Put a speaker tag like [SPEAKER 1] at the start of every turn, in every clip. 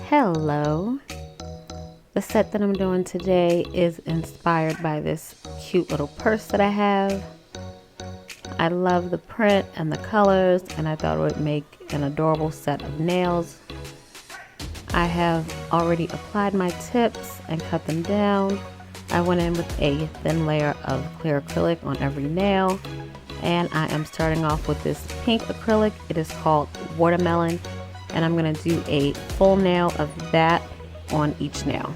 [SPEAKER 1] Hello. The set that I'm doing today is inspired by this cute little purse that I have. I love the print and the colors, and I thought it would make an adorable set of nails. I have already applied my tips and cut them down. I went in with a thin layer of clear acrylic on every nail, and I am starting off with this pink acrylic. It is called Watermelon, and I'm going to do a full nail of that on each nail.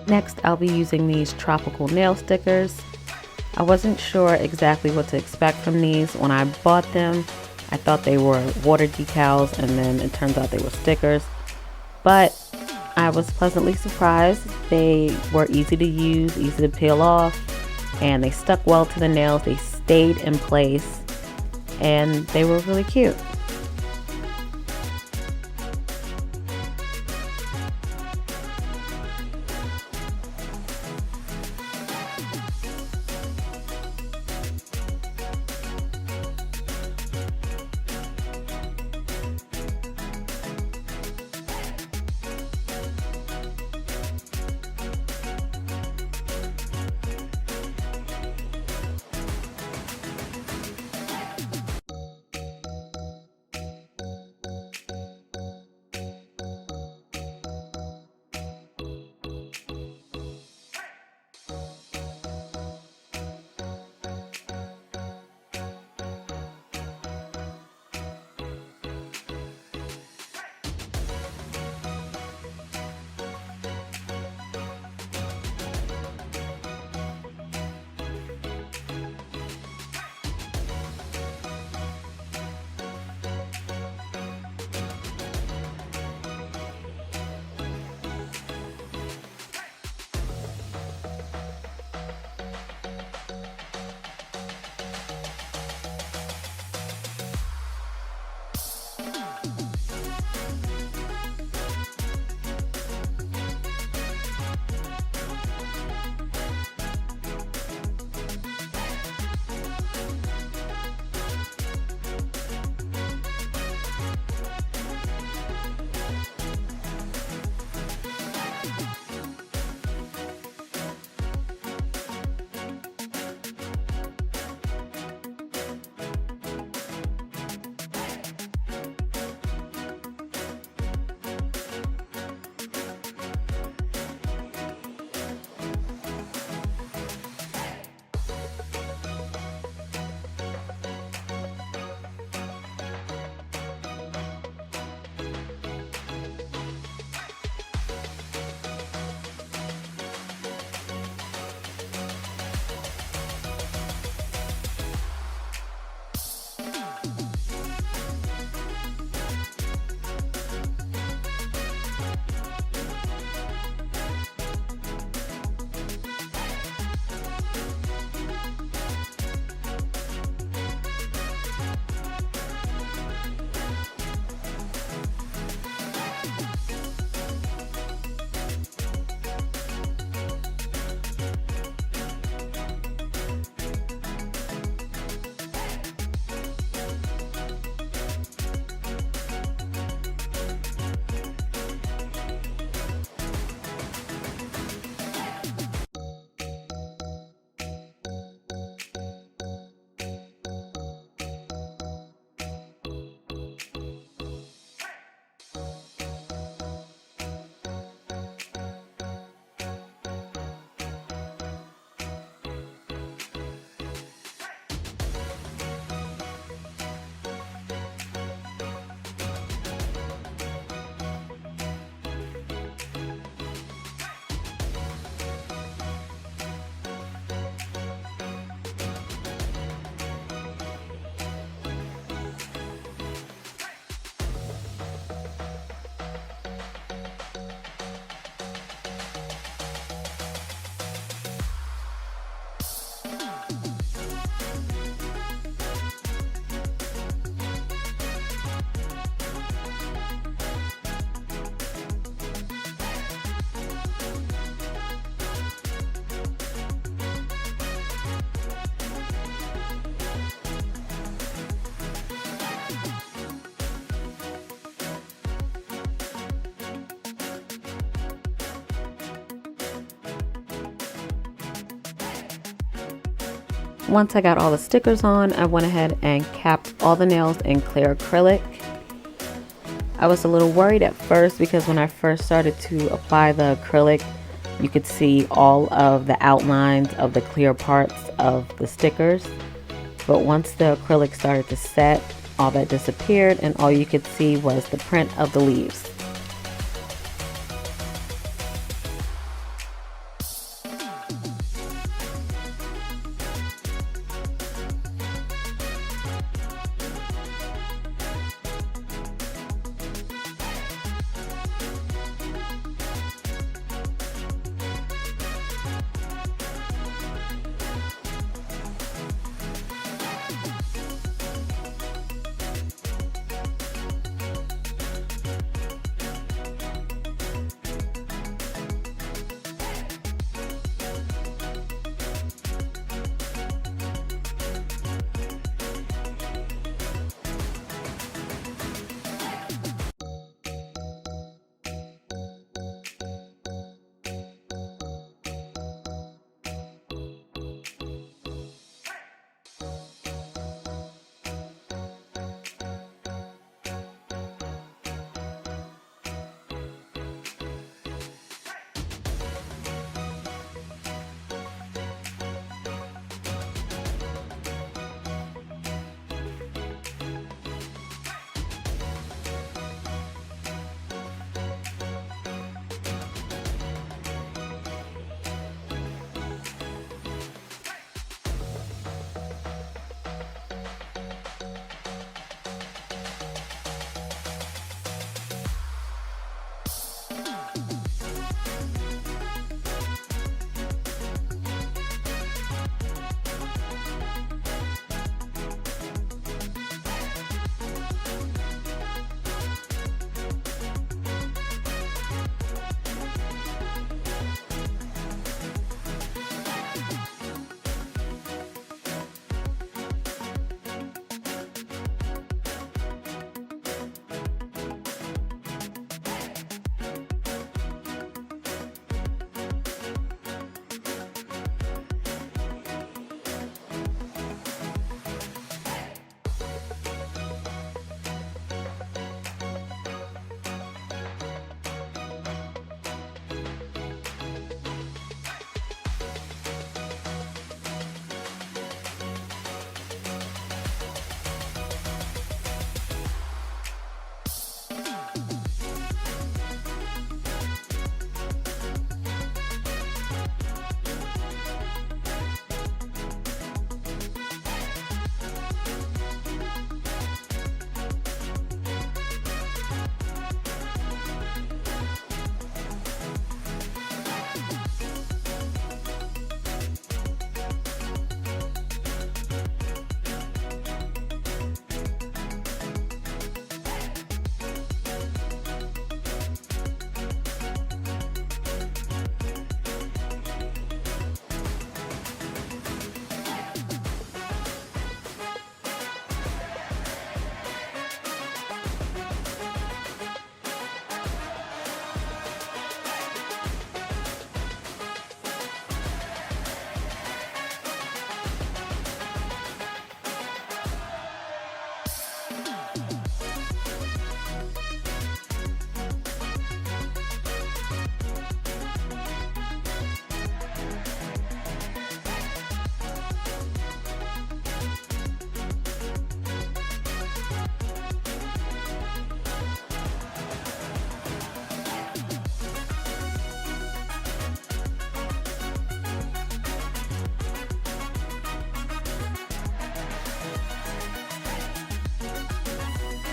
[SPEAKER 1] Next, I'll be using these tropical nail stickers. I wasn't sure exactly what to expect from these. When I bought them, I thought they were water decals, and then it turns out they were stickers. But I was pleasantly surprised. They were easy to use, easy to peel off, and they stuck well to the nails. They stayed in place, and they were really cute. Once I got all the stickers on, I went ahead and capped all the nails in clear acrylic. I was a little worried at first because when I first started to apply the acrylic, you could see all of the outlines of the clear parts of the stickers. But once the acrylic started to set, all that disappeared and all you could see was the print of the leaves.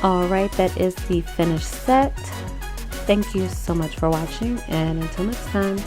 [SPEAKER 1] Alright, that is the finished set. Thank you so much for watching, and until next time.